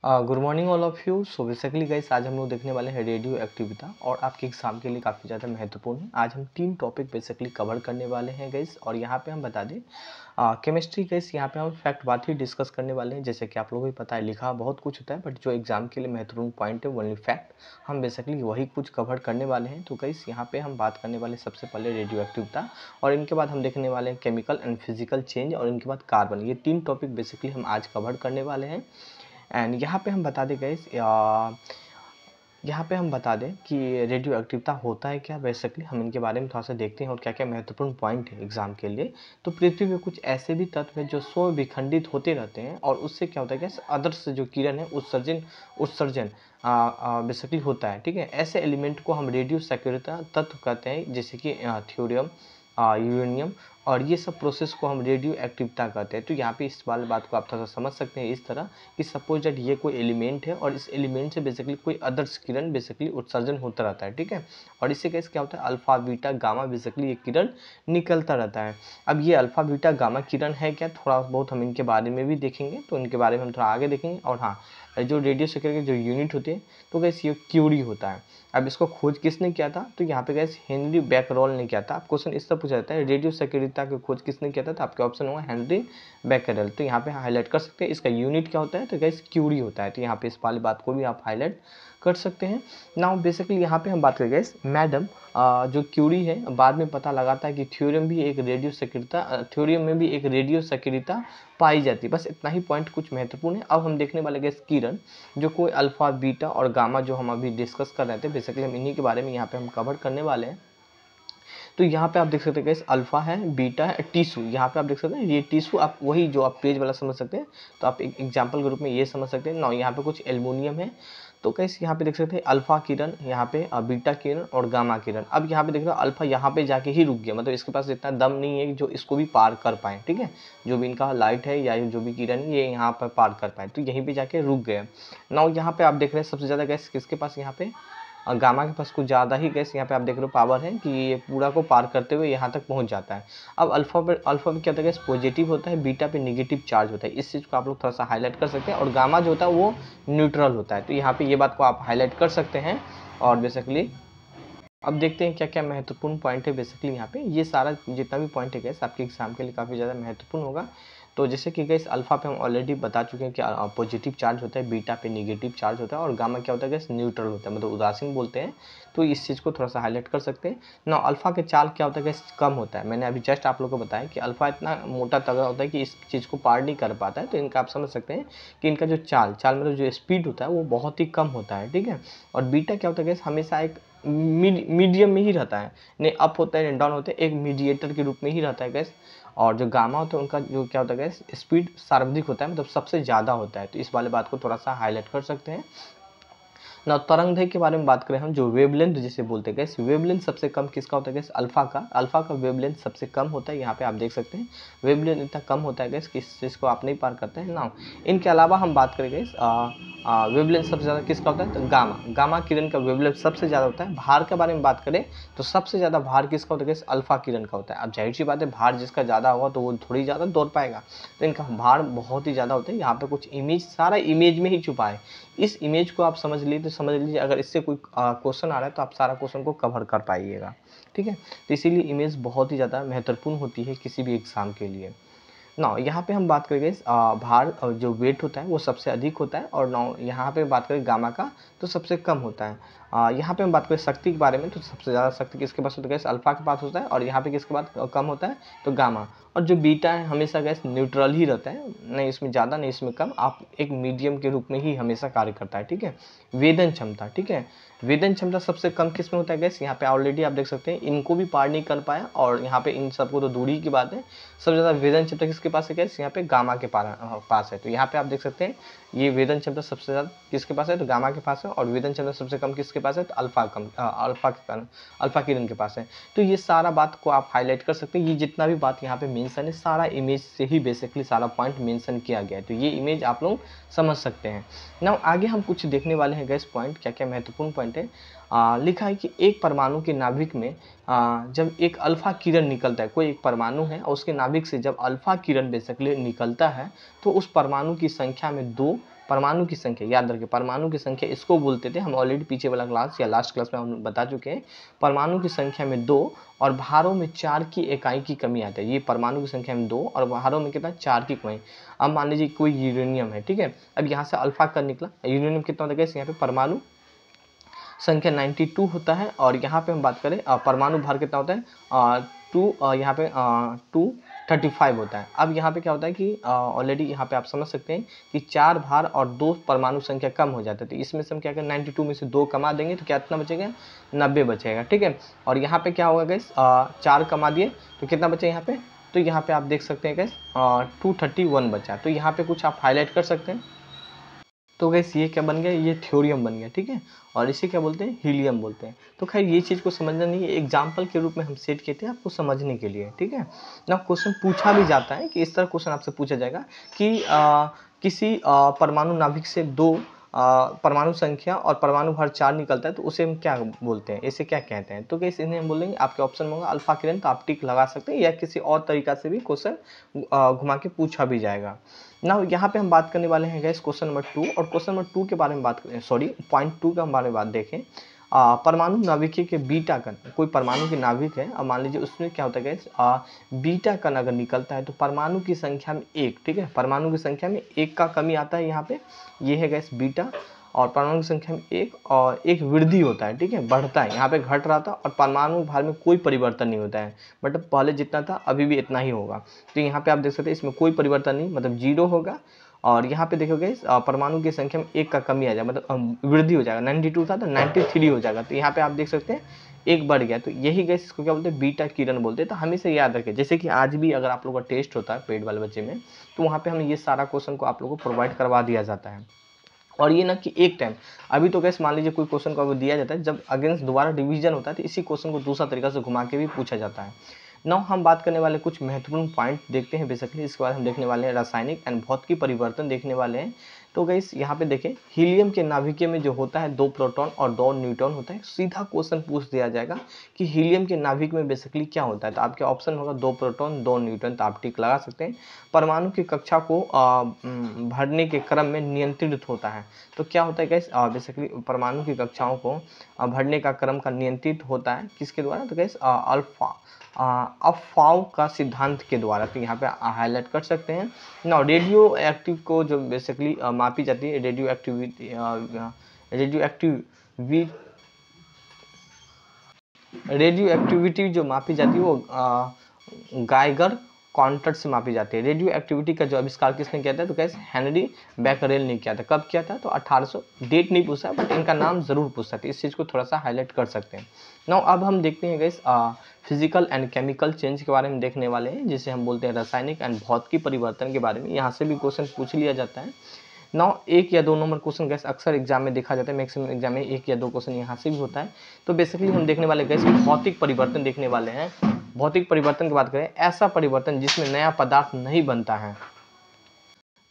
Good morning all of you. So basically guys आज हम लोग देखने वाले हैं रेडियो एक्टिविटी और आपके एग्जाम के लिए काफ़ी ज़्यादा महत्वपूर्ण है। आज हम 3 टॉपिक बेसिकली कवर करने वाले हैं गाइस और यहाँ पे हम बता दें केमिस्ट्री गाइस यहाँ पे हम फैक्ट बात ही डिस्कस करने वाले हैं। जैसे कि आप लोगों को पता है लिखा बहुत कुछ होता है बट जो एग्जाम के लिए महत्वपूर्ण पॉइंट है ओनली फैक्ट हम बेसिकली वही कुछ कवर करने वाले हैं। तो गाइस यहाँ पे हम बात करने वाले सबसे पहले रेडियो एक्टिविटी और इनके बाद हम देखने वाले हैं केमिकल एंड फिजिकल चेंज और इनके बाद कार्बन। ये 3 टॉपिक बेसिकली हम आज कवर करने वाले हैं। एंड यहाँ पे हम बता दें गाइस यहाँ पे हम बता दें कि रेडियो एक्टिविटी होता है क्या। बेसिकली हम इनके बारे में थोड़ा सा देखते हैं और क्या क्या महत्वपूर्ण पॉइंट है एग्जाम के लिए। तो पृथ्वी में कुछ ऐसे भी तत्व हैं जो स्व विखंडित होते रहते हैं और उससे क्या होता है कि अदर्श जो किरण है उत्सर्जन बेसिकली होता है। ठीक है, ऐसे एलिमेंट को हम रेडियो सक्रियता तत्व कहते हैं जैसे कि थ्योरियम यूरेनियम और ये सब प्रोसेस को हम रेडियो एक्टिविटी कहते हैं। तो यहाँ पे इस वाली बात को आप थोड़ा सा समझ सकते हैं इस तरह कि सपोज दैट ये कोई एलिमेंट है और इस एलिमेंट से बेसिकली कोई अदर्श किरण बेसिकली उत्सर्जन होता रहता है। ठीक है, और इससे कैसे क्या होता है अल्फा बीटा गामा बेसिकली ये किरण निकलता रहता है। अब ये अल्फा बीटा गामा किरण है क्या, थोड़ा बहुत हम इनके बारे में भी देखेंगे, तो इनके बारे में हम थोड़ा आगे देखेंगे। और हाँ, जो रेडियो सक्रिय की जो यूनिट होती है तो कैसे ये क्यूरी होता है। अब इसको खोज किसने किया था, तो यहाँ पे गैस हेनरी बैकरॉल ने किया था। आप क्वेश्चन इस तरह पूछा जाता है रेडियो सक्रियता की खोज किसने किया था, तो आपके ऑप्शन होगा हेनरी बैकरॉल। तो यहाँ पे हाईलाइट कर सकते हैं इसका यूनिट क्या होता है, तो गैस क्यूरी होता है। तो यहाँ पे इस वाली बात को भी आप हाईलाइट कर सकते हैं। नाउ बेसिकली यहाँ पे हम बात करें गैस मैडम जो क्यूरी है बाद में पता लगाता है कि थ्योरियम भी एक रेडियो सक्रियता थ्योरियम में भी एक रेडियो सक्रियता पाई जाती है। बस इतना ही पॉइंट कुछ महत्वपूर्ण है। अब हम देखने वाले गैस किरण जो कोई अल्फा बीटा और गामा जो हम अभी डिस्कस कर रहे थे बेसिकली हम इन्हीं के बारे में यहाँ पे हम कवर करने वाले हैं। तो यहाँ पे आप देख सकते हैं गैस अल्फा है बीटा है टिश्यू, यहाँ पे आप देख सकते हैं ये टिश्यू आप वही जो आप पेज वाला समझ सकते हैं। तो आप एक एग्जाम्पल के रूप में ये समझ सकते हैं ना। यहाँ पे कुछ एल्युमिनियम है तो कैसे यहाँ पे देख सकते हैं अल्फा किरण, यहाँ पे बीटा किरण और गामा किरण। अब यहाँ पे देख रहे हो अल्फा यहाँ पे जाके ही रुक गया, मतलब इसके पास इतना दम नहीं है जो इसको भी पार कर पाए। ठीक है, जो भी इनका लाइट है या जो भी किरण है ये यहाँ पर पार कर पाए, तो यहीं पे जाके रुक गए। नाउ यहाँ पे आप देख रहे हैं सबसे ज़्यादा गैस किसके पास, यहाँ पे गामा के पास कुछ ज़्यादा ही गैस यहाँ पे आप देख रहे हो पावर है कि ये पूरा को पार करते हुए यहाँ तक पहुँच जाता है। अब अल्फा पे क्या होता है गैस पॉजिटिव होता है, बीटा पे नेगेटिव चार्ज होता है। इस चीज़ को आप लोग थोड़ा सा हाईलाइट कर सकते हैं। और गामा जो होता है वो न्यूट्रल होता है। तो यहाँ पे ये बात को आप हाईलाइट कर सकते हैं। और बेसिकली अब देखते हैं क्या क्या महत्वपूर्ण पॉइंट है। बेसिकली यहाँ पे ये सारा जितना भी पॉइंट है गैस आपके एग्जाम के लिए काफ़ी ज़्यादा महत्वपूर्ण होगा। तो जैसे कि गैस अल्फा पे हम ऑलरेडी बता चुके हैं कि पॉजिटिव चार्ज होता है, बीटा पे नेगेटिव चार्ज होता है और गामा क्या होता है गैस न्यूट्रल होता है, मतलब उदासीन बोलते हैं। तो इस चीज़ को थोड़ा सा हाईलाइट कर सकते हैं ना। अल्फा के चाल क्या होता है गैस कम होता है। मैंने अभी जस्ट आप लोगों को बताया कि अल्फा इतना मोटा तगड़ा होता है कि इस चीज़ को पार नहीं कर पाता है। तो इनका आप समझ सकते हैं कि इनका जो चाल मतलब जो स्पीड होता है वो बहुत ही कम होता है। ठीक है, और बीटा क्या होता है गैस हमेशा एक मीडियम में ही रहता है, नहीं अप होता है नहीं डाउन होता है, एक मीडिएटर के रूप में ही रहता है गैस। और जो गामा होता है उनका जो क्या होता है गैस स्पीड सर्वाधिक होता है, मतलब सबसे ज़्यादा होता है। तो इस वाले बात को थोड़ा सा हाईलाइट कर सकते हैं ना। तरंगदैर्घ्य के बारे में बात करें हम, जो वेवलेंथ जिसे बोलते हैं गैस, वेवलेंथ सबसे कम किसका होता है गैस अल्फा का वेवलेंथ सबसे कम होता है। यहाँ पे आप देख सकते हैं वेवलेंथ इतना कम होता है गैस किस चीज़ को आप नहीं पार करते हैं ना। इनके अलावा हम बात करें गैस वेवलेंथ सबसे ज़्यादा किसका होता है, तो गामा किरण का वेवलेंथ सबसे ज़्यादा होता है। भार के बारे में बात करें तो सबसे ज़्यादा भार किसका होता है गैस अल्फा किरण का होता है। अब जाहिर सी बात है भार जिसका ज़्यादा होगा तो वो थोड़ी ज़्यादा दौड़ पाएगा, तो इनका भार बहुत ही ज़्यादा होता है। यहाँ पे कुछ इमेज सारा इमेज में ही छुपा है। इस इमेज को आप समझ लीजिए तो समझ लीजिए अगर इससे कोई क्वेश्चन आ रहा है तो आप सारा क्वेश्चन को कवर कर पाइएगा। ठीक है, तो इसीलिए इमेज बहुत ही ज़्यादा महत्वपूर्ण होती है किसी भी एग्जाम के लिए ना। यहाँ पे हम बात करेंगे भार जो वेट होता है वो सबसे अधिक होता है। और ना यहाँ पे बात करें गामा का तो सबसे कम होता है। यहाँ पे हम बात करें शक्ति के बारे में तो सबसे ज़्यादा शक्ति किसके पास होता है, अल्फा के पास होता है। और यहाँ पे किसके पास कम होता है, तो गामा। और जो बीटा है हमेशा गैस न्यूट्रल ही रहता है, नहीं इसमें ज़्यादा नहीं इसमें कम, आप एक मीडियम के रूप में ही हमेशा कार्य करता है। ठीक है, वेदन क्षमता, ठीक है, वेदन क्षमता सबसे कम किस में होता है गैस, यहाँ पे ऑलरेडी आप देख सकते हैं इनको भी पार नहीं कर पाया। और यहाँ पे इन सबको तो दूरी की बात है, सबसे ज़्यादा वेदन क्षमता किसके पास है गैस, यहाँ पे गामा के पास है। तो यहाँ पे आप देख सकते हैं ये वेदन क्षमता सबसे ज़्यादा किसके पास है, तो गामा के पास है। और वेदन क्षमता सबसे कम किसके पास है, तो अल्फा किरण के पास है। तो ये सारा बात को आप हाईलाइट कर सकते हैं। ये जितना भी बात यहाँ पे मेंशन है सारा इमेज से ही बेसिकली सारा पॉइंट मेंशन किया गया है। तो ये इमेज आप लोग समझ सकते हैं ना। आगे हम कुछ देखने वाले हैं गैस पॉइंट, क्या क्या महत्वपूर्ण पॉइंट है। लिखा है कि एक परमाणु के नाभिक में जब एक अल्फा किरण निकलता है, कोई एक परमाणु है और उसके नाभिक से जब अल्फा किरण बेसिकली निकलता है तो उस परमाणु की संख्या में 2 परमाणु की संख्या, याद रखिए परमाणु की संख्या इसको बोलते थे, हम ऑलरेडी पीछे वाला क्लास या लास्ट क्लास में हम बता चुके हैं। परमाणु की संख्या में 2 और भारों में 4 की इकाई की कमी आता है। ये परमाणु की संख्या में 2 और भारों में कितना 4 की कमी। अब मान लीजिए कोई यूरेनियम है, ठीक है, अब यहाँ से अल्फा का निकला, यूरेनियम कितना होता है यहाँ पे परमाणु संख्या 92 होता है और यहाँ पे हम बात करें परमाणु भार कितना होता है 2, यहाँ पे 235 होता है। अब यहाँ पे क्या होता है कि ऑलरेडी यहाँ पे आप समझ सकते हैं कि 4 भार और 2 परमाणु संख्या कम हो जाती है, तो इसमें से हम क्या करें 92 में से 2 कमा देंगे तो क्या कितना बचेगा 90 बचेगा, ठीक है। और यहाँ पे क्या होगा गाइस 4 कमा दिए तो कितना बचे यहाँ पे, तो यहाँ पे आप देख सकते हैं गाइस 231 बचा, तो यहाँ पे कुछ आप हाईलाइट कर सकते हैं। तो गैस ये क्या बन गया, ये थ्योरियम बन गया, ठीक है, और इसे क्या बोलते हैं हीलियम बोलते हैं। तो खैर ये चीज़ को समझना नहीं है, एग्जाम्पल के रूप में हम सेट किए थे आपको समझने के लिए, ठीक है ना। क्वेश्चन पूछा भी जाता है कि इस तरह क्वेश्चन आपसे पूछा जाएगा कि किसी परमाणु नाभिक से 2 परमाणु संख्या और परमाणु भार 4 निकलता है तो उसे हम क्या बोलते हैं, इसे क्या कहते हैं। तो कैसे इन्हें हम बोलेंगे, आपके ऑप्शन में होगा अल्फा किरण, तो आप टिक लगा सकते हैं, या किसी और तरीका से भी क्वेश्चन घुमा के पूछा भी जाएगा ना। यहाँ पे हम बात करने वाले हैं गैस क्वेश्चन नंबर 2, और क्वेश्चन नंबर 2 के बारे में बात करें, सॉरी पॉइंट 2 का बारे में बात देखें। परमाणु नाभिक के बीटा कण, कोई परमाणु के नाभिक है, अब मान लीजिए उसमें क्या होता है गैस बीटा कण अगर निकलता है तो परमाणु की संख्या में 1, ठीक है, परमाणु की संख्या में 1 का कमी आता है यहाँ पे, ये है गैस बीटा, और परमाणु की संख्या में 1 और 1 वृद्धि होता है, ठीक है, बढ़ता है, यहाँ पे घट रहा था, और परमाणु भार में कोई परिवर्तन नहीं होता है, मतलब पहले जितना था अभी भी इतना ही होगा। तो यहाँ पे आप देख सकते हैं इसमें कोई परिवर्तन नहीं, मतलब 0 होगा, और यहाँ पे देखोगे परमाणु की संख्या में 1 का कमी आ जाएगा, मतलब वृद्धि हो जाएगा, 92 था तो 93 हो जाएगा, तो यहाँ पे आप देख सकते हैं 1 बढ़ गया, तो यही गैस इसको क्या बोलते हैं बीटा किरण बोलते हैं। तो हमेशा याद रखें, जैसे कि आज भी अगर आप लोगों का टेस्ट होता है पेड वाले बच्चे में, तो वहाँ पे हमें ये सारा क्वेश्चन को आप लोगों को प्रोवाइड करवा दिया जाता है। और ये ना कि एक टाइम, अभी तो गैस मान लीजिए कोई क्वेश्चन को दिया जाता है, जब अगेंस्ट दोबारा डिवीजन होता है तो इसी क्वेश्चन को दूसरा तरीका से घुमा के भी पूछा जाता है। नाउ हम बात करने वाले कुछ महत्वपूर्ण पॉइंट देखते हैं बेसिकली, इसके बाद हम देखने वाले हैं रासायनिक एंड भौतिकी परिवर्तन देखने वाले हैं। तो गाइस यहाँ पे देखें, हीलियम के नाभिक में जो होता है 2 प्रोटॉन और 2 न्यूट्रॉन होता है। सीधा क्वेश्चन पूछ दिया जाएगा कि हीलियम के नाभिक में बेसिकली क्या होता है, तो आपके ऑप्शन होगा 2 प्रोटॉन 2 न्यूट्रॉन, तो आप टिक लगा सकते हैं। परमाणु की कक्षा को भरने के क्रम में नियंत्रित होता है, तो क्या होता है गाइस बेसिकली परमाणु की कक्षाओं को भरने का क्रम का नियंत्रित होता है किसके द्वारा, तो गाइस अफवाह का सिद्धांत के द्वारा, तो यहाँ पे हाईलाइट कर सकते हैं ना। रेडियो एक्टिव को जो बेसिकली मापी जाती है, रेडियो एक्टिविटी जो मापी जाती है वो गाइगर काउंटर से मापी जाती है। रेडियो एक्टिविटी का जो आविष्कार किसने किया था, तो कैसे हेनरी बैकरेल ने किया था। कब किया था, तो 1800, डेट नहीं पूछा बट इनका नाम जरूर पूछा था, इस चीज़ को थोड़ा सा हाईलाइट कर सकते हैं। नाउ अब हम देखते हैं guys physical and chemical change के बारे में देखने वाले हैं, जिसे हम बोलते हैं रासायनिक एंड भौतिकी परिवर्तन के बारे में। यहाँ से भी क्वेश्चन पूछ लिया जाता है। नाउ 1 या 2 नंबर क्वेश्चन गैस अक्सर एग्जाम में देखा जाता है, मैक्सिमम एग्जाम में 1 या 2 क्वेश्चन यहाँ से भी होता है। तो बेसिकली हम देखने वाले गैस भौतिक परिवर्तन देखने वाले हैं। भौतिक परिवर्तन की बात करें, ऐसा परिवर्तन जिसमें नया पदार्थ नहीं बनता है।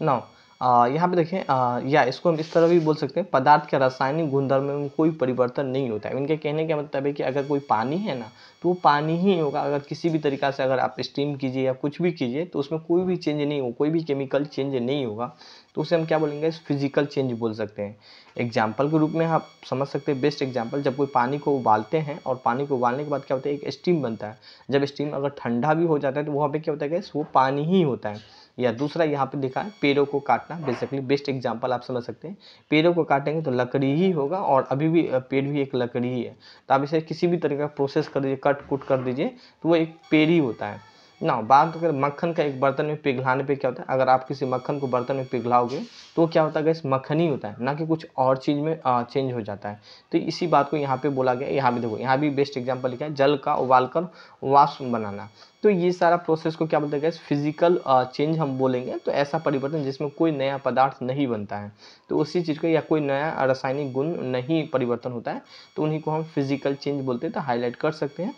नाउ यहाँ पे देखें या इसको हम इस तरह भी बोल सकते हैं, पदार्थ के रासायनिक गुणधर्म में कोई परिवर्तन नहीं होता है। इनके कहने का मतलब है कि अगर कोई पानी है ना, तो वो पानी ही होगा। अगर किसी भी तरीका से अगर आप स्टीम कीजिए या कुछ भी कीजिए तो उसमें कोई भी चेंज नहीं हो, कोई भी केमिकल चेंज नहीं होगा, तो उसे हम क्या बोलेंगे, फिजिकल चेंज बोल सकते हैं। एग्जाम्पल के रूप में आप समझ सकते हैं, बेस्ट एग्जाम्पल, जब कोई पानी को उबालते हैं और पानी को उबालने के बाद क्या होता है, एक स्टीम बनता है। जब स्टीम अगर ठंडा भी हो जाता है तो वहाँ पे क्या होता है गैस, वो पानी ही होता है। या दूसरा यहाँ पे दिखा है पेड़ों को काटना, बेसिकली बेस्ट एग्जांपल आप समझ सकते हैं। पेड़ों को काटेंगे तो लकड़ी ही होगा, और अभी भी पेड़ भी एक लकड़ी ही है। तो आप इसे किसी भी तरीके का प्रोसेस कर दीजिए, कट कुट कर दीजिए, तो वो एक पेड़ ही होता है ना। बात अगर मक्खन का एक बर्तन में पिघलाने पे क्या होता है, अगर आप किसी मक्खन को बर्तन में पिघलाओगे तो क्या होता है गैस, मक्खन ही होता है, ना कि कुछ और चीज़ में चेंज हो जाता है। तो इसी बात को यहाँ पे बोला गया। यहाँ भी देखो, यहाँ भी बेस्ट एग्जांपल लिखा है, जल का उबालकर वाष्प बनाना। तो ये सारा प्रोसेस को क्या बोलते हैं गैस, फिजिकल चेंज हम बोलेंगे। तो ऐसा परिवर्तन जिसमें कोई नया पदार्थ नहीं बनता है, तो उसी चीज़ को, या कोई नया रासायनिक गुण नहीं परिवर्तन होता है, तो उन्हीं को हम फिजिकल चेंज बोलते हैं। तो हाईलाइट कर सकते हैं।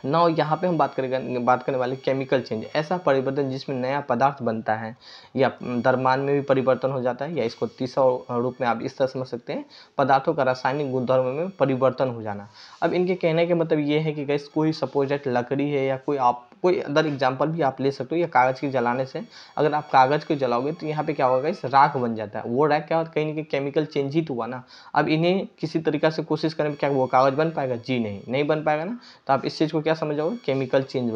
ना यहाँ पे हम बात करने वाले केमिकल चेंज, ऐसा परिवर्तन जिसमें नया पदार्थ बनता है या द्रव्यमान में भी परिवर्तन हो जाता है, या इसको तीसरा रूप में आप इस तरह समझ सकते हैं, पदार्थों का रासायनिक गुणधर्म में परिवर्तन हो जाना। अब इनके कहने के मतलब ये है कि गैस कोई सपोज दैट लकड़ी है या कोई अदर एग्जाम्पल भी आप ले सकते हो, या कागज़ के जलाने से अगर आप कागज़ को जलाओगे तो यहाँ पे क्या होगा, इस राख बन जाता है। वो राख क्या होता है, कहीं ना कहीं केमिकल चेंज ही तो हुआ ना। अब इन्हें किसी तरीका से कोशिश करें, क्या वो कागज़ बन पाएगा? जी नहीं बन पाएगा ना। तो आप इस चीज़ को क्या समझ जाओगे, केमिकल चेंज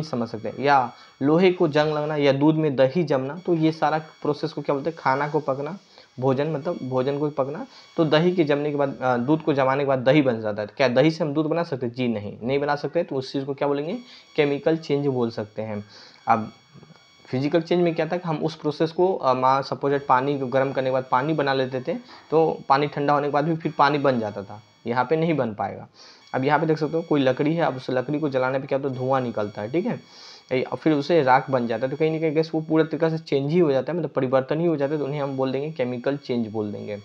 समझ सकते हैं। या लोहे को जंग लगना या दूध में दही जमना, तो ये सारा प्रोसेस को क्या बोलते हैं, खाना को पकना, भोजन मतलब भोजन को पकना। तो दही के जमने के बाद दूध को जमाने के बाद दही बन जाता है। तो क्या दही से हम दूध बना सकते हैं? जी नहीं बना सकते। तो उस चीज़ को क्या बोलेंगे, केमिकल चेंज बोल सकते हैं। अब फिजिकल चेंज में क्या था कि हम उस प्रोसेस को मान सपोज पानी को गर्म करने के बाद पानी बना लेते थे, तो पानी ठंडा होने के बाद भी फिर पानी बन जाता था। यहाँ पे नहीं बन पाएगा। अब यहाँ पे देख सकते हो कोई लकड़ी है, अब उस लकड़ी को जलाने पे क्या होता है, धुआं निकलता है, ठीक है, फिर उसे राख बन जाता है। तो कहीं ना कहीं गैस वो पूरा तरीका से चेंज ही हो जाता है, मतलब परिवर्तन ही हो जाता है। तो उन्हें हम बोल देंगे केमिकल चेंज बोल देंगे।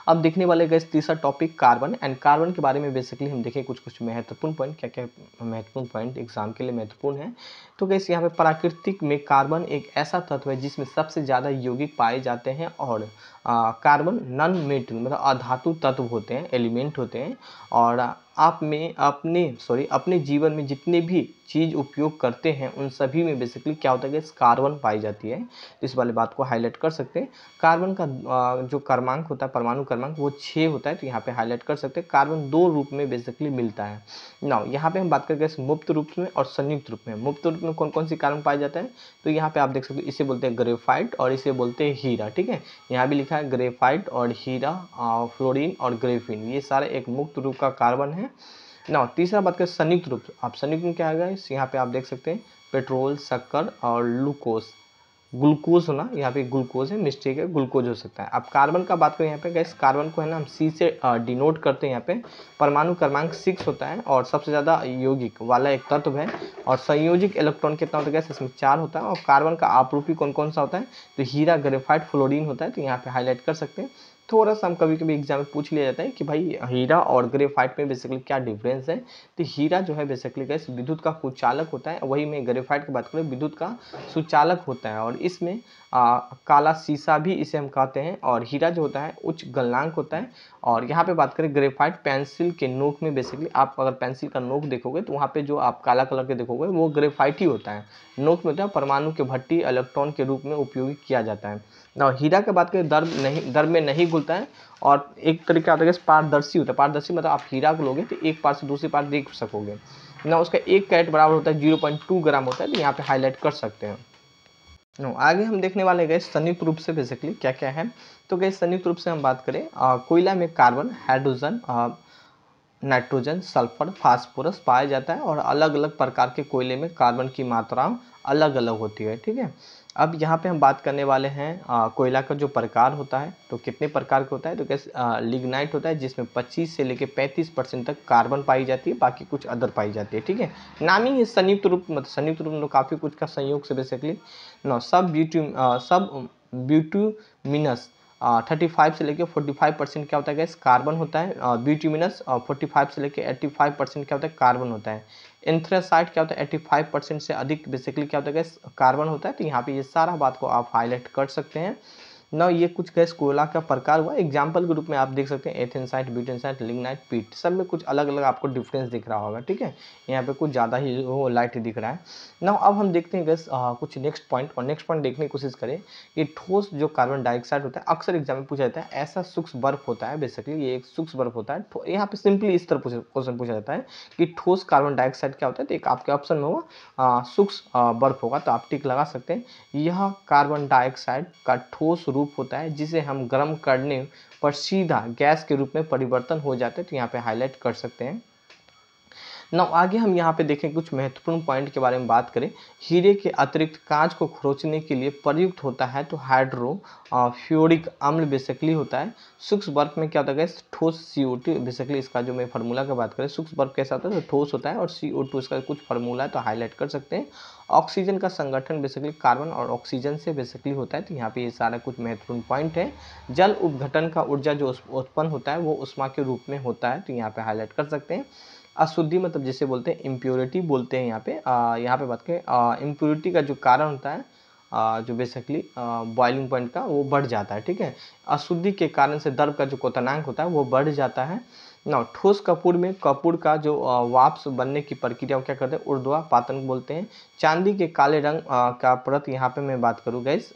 अब देखने वाले गैस तीसरा टॉपिक कार्बन। एंड कार्बन के बारे में बेसिकली हम देखें कुछ महत्वपूर्ण पॉइंट, क्या क्या महत्वपूर्ण पॉइंट एग्जाम के लिए महत्वपूर्ण है। तो गैस यहाँ पे प्राकृतिक में कार्बन एक ऐसा तत्व है जिसमें सबसे ज़्यादा यौगिक पाए जाते हैं, और कार्बन नॉन मेटल मतलब अधातु तत्व होते हैं, एलिमेंट होते हैं। और अपने जीवन में जितने भी चीज़ उपयोग करते हैं उन सभी में बेसिकली क्या होता है, गैस कार्बन पाई जाती है। तो इस वाली बात को हाईलाइट कर सकते हैं। कार्बन का जो क्रमांक होता है, परमाणु क्रमांक, वो 6 होता है। तो यहाँ पे हाईलाइट कर सकते हैं। कार्बन 2 रूप में बेसिकली मिलता है। नाउ यहाँ पे हम बात करेंगे मुक्त रूप में और संयुक्त रूप में। मुक्त रूप में कौन कौन सी कार्बन पाया जाता है, तो यहाँ पे आप देख सकते हो, इसे बोलते हैं ग्रेफाइट और इसे बोलते हैं हीरा, ठीक है। यहाँ भी लिखा है ग्रेफाइट और हीरा, फ्लोरीन और ग्रेफिन, ये सारे एक मुक्त रूप का कार्बन है। नाउ तीसरा बात करें संयुक्त रूप। आप संयुक्त में क्या आएगा, यहाँ पे आप देख सकते हैं पेट्रोल, शक्कर और ग्लूकोज होना, यहाँ पे ग्लूकोज है, मिस्टेक है, ग्लूकोज हो सकता है। अब कार्बन का बात करें, यहाँ पे गैस कार्बन को है ना हम सी से डिनोट करते हैं। यहाँ पे परमाणु क्रमांक 6 होता है और सबसे ज़्यादा यौगिक वाला एक तत्व है। और संयोजिक इलेक्ट्रॉन कितना होता है गैस, इसमें 4 होता है। और कार्बन का आपरूपी कौन कौन सा होता है, तो हीरा, ग्रेफाइट, फ्लोरीन होता है। तो यहाँ पे हाईलाइट कर सकते हैं। थोड़ा सा हम कभी कभी एग्जाम में पूछ लिया जाता है कि भाई हीरा और ग्रेफाइट में बेसिकली क्या डिफरेंस है। तो हीरा जो है बेसिकली गैस विद्युत का कुचालक होता है, वही मैं ग्रेफाइट की बात करें विद्युत का सुचालक होता है। और इसमें काला शीशा भी इसे हम कहते हैं। और हीरा जो होता है उच्च गलनांक होता है। और यहाँ पे बात करें ग्रेफाइट, पेंसिल के नोक में बेसिकली आप अगर पेंसिल का नोक देखोगे तो वहाँ पे जो आप काला कलर के देखोगे वो ग्रेफाइट ही होता है। नोक में होता है, परमाणु के भट्टी इलेक्ट्रॉन के रूप में उपयोग किया जाता है। और हीरा की बात करें दर में नहीं घुलता है, और एक तरीका आता है पारदर्शी होता है। पारदर्शी मतलब आप हीरा को लोगे तो एक पार से दूसरी पार देख सकोगे ना। उसका 1 कैरेट बराबर होता है 0.2 ग्राम होता है। तो यहाँ पे हाईलाइट कर सकते हैं। आगे हम देखने वाले गए संयुक्त रूप से बेसिकली क्या क्या है। तो गए संयुक्त रूप से हम बात करें, कोयला में carbon, hydrogen, nitrogen, sulphur, phosphorus पाया जाता है। और अलग अलग प्रकार के कोयले में कार्बन की मात्रा अलग अलग होती है, ठीक है। अब यहाँ पे हम बात करने वाले हैं कोयला का जो प्रकार होता है, तो कितने प्रकार का होता है, तो कैसे लिग्नाइट होता है जिसमें 25 से लेकर 35% तक कार्बन पाई जाती है, बाकी कुछ अदर पाई जाती है, ठीक है। नाम ही संयुक्त रूप, मतलब संयुक्त रूप में काफ़ी कुछ का संयोग से बेसिकली नो सब ब्यूटूमिनस 35 से लेकर 45% क्या होता है गैस, कार्बन होता है। ब्यूटूमिनस 45 से लेकर 85% क्या होता है, कार्बन होता है। एंथ्रासाइट क्या होता है, 85% से अधिक बेसिकली क्या होता है गैस, कार्बन होता है। तो यहाँ पे ये सारा बात को आप हाईलाइट कर सकते हैं ना। ये कुछ गैस कोयला का प्रकार हुआ। एग्जाम्पल के रूप में आप देख सकते हैं एथेनसाइट, ब्यूटेनसाइट, लिग्नाइट, पीट, सब में कुछ अलग अलग आपको डिफरेंस दिख रहा होगा, ठीक है। यहाँ पे कुछ ज़्यादा ही वो लाइट दिख रहा है ना। अब हम देखते हैं गैस कुछ नेक्स्ट पॉइंट, और नेक्स्ट पॉइंट देखने की कोशिश करें कि ठोस जो कार्बन डाइऑक्साइड होता है, अक्सर एग्जाम में पूछा जाता है, ऐसा सूक्ष्म बर्फ होता है, बेसिकली ये एक सूक्ष्म बर्फ होता है। यहाँ पे सिंपली इस तरह क्वेश्चन पूछा जाता है कि ठोस कार्बन डाइऑक्साइड क्या होता है, तो एक आपके ऑप्शन में होगा सूक्ष्म बर्फ होगा, तो आप टिक लगा सकते हैं। यह कार्बन डाइऑक्साइड का ठोस रूप होता है जिसे हम गर्म करने पर सीधा गैस के रूप में परिवर्तन हो जाते हैं। तो यहाँ पे हाईलाइट कर सकते हैं ना आगे हम यहाँ पे देखें कुछ महत्वपूर्ण पॉइंट के बारे में बात करें। हीरे के अतिरिक्त कांच को खरोंचने के लिए प्रयुक्त होता है तो हाइड्रोफ्लोरिक अम्ल बेसिकली होता है। सूक्ष्म बर्फ में क्या होता है, ठोस CO2 बेसिकली, इसका जो मैं फार्मूला की बात करें, सूक्ष्म बर्फ कैसा होता है तो ठोस होता है, और CO2 इसका कुछ फार्मूला है तो हाईलाइट कर सकते हैं। ऑक्सीजन का संगठन बेसिकली कार्बन और ऑक्सीजन से बेसिकली होता है, तो यहाँ पे ये सारा कुछ महत्वपूर्ण पॉइंट है। जल उपघटन का ऊर्जा जो उत्पन्न होता है वो उष्मा के रूप में होता है, तो यहाँ पे हाईलाइट कर सकते हैं। अशुद्धि मतलब जिसे बोलते हैं इम्प्योरिटी बोलते हैं यहाँ पे बात करें, इम्प्योरिटी का जो कारण होता है जो बेसिकली बॉइलिंग पॉइंट का वो बढ़ जाता है, ठीक है। अशुद्धि के कारण से द्रव का जो क्वथनांक होता है वो बढ़ जाता है ना। ठोस कपूर में कपूर का जो वाष्प बनने की प्रक्रिया को क्या करते हैं, ऊर्ध्वपातन बोलते हैं। चांदी के काले रंग का परत, यहाँ पे मैं बात करूँ गाइस,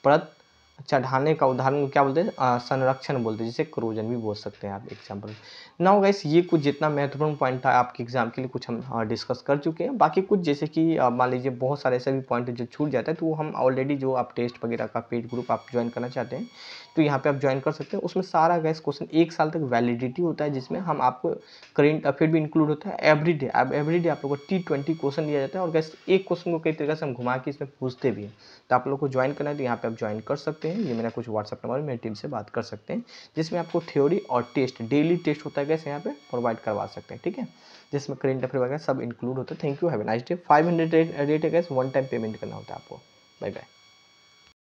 परत चढ़ाने का उदाहरण क्या बोलते हैं, संरक्षण बोलते हैं, जिसे क्रोजन भी बोल सकते हैं आप एग्जाम्पल। नाउ गाइस ये कुछ जितना महत्वपूर्ण पॉइंट था आपके एग्जाम के लिए कुछ हम डिस्कस कर चुके हैं। बाकी कुछ जैसे कि मान लीजिए बहुत सारे ऐसे भी पॉइंट जो छूट जाता है तो वो हम ऑलरेडी, जो आप टेस्ट वगैरह का पेड ग्रुप आप ज्वाइन करना चाहते हैं तो यहाँ पे आप ज्वाइन कर सकते हैं। उसमें सारा गैस क्वेश्चन 1 साल तक वैलिडिटी होता है, जिसमें हम आपको करेंट अफेयर भी इंक्लूड होता है। एवरीडे आप लोगों को T20 क्वेश्चन दिया जाता है, और गैस एक क्वेश्चन को कई तरीके से हम घुमा के इसमें पूछते भी हैं। तो आप लोग को ज्वाइन करना है तो यहाँ पे आप ज्वाइन कर सकते हैं। ये मेरा कुछ व्हाट्सअप नंबर, मेरी टीम से बात कर सकते हैं, जिसमें आपको थ्योरी और टेस्ट, डेली टेस्ट होता है गैस यहाँ पे प्रोवाइड करवा सकते हैं, ठीक है, जिसमें करेंट अफेयर वगैरह सब इंक्लूड होता है। Thank you, have a nice day. 500 rate है गैस, वन टाइम पेमेंट करना होता है आपको। Bye bye.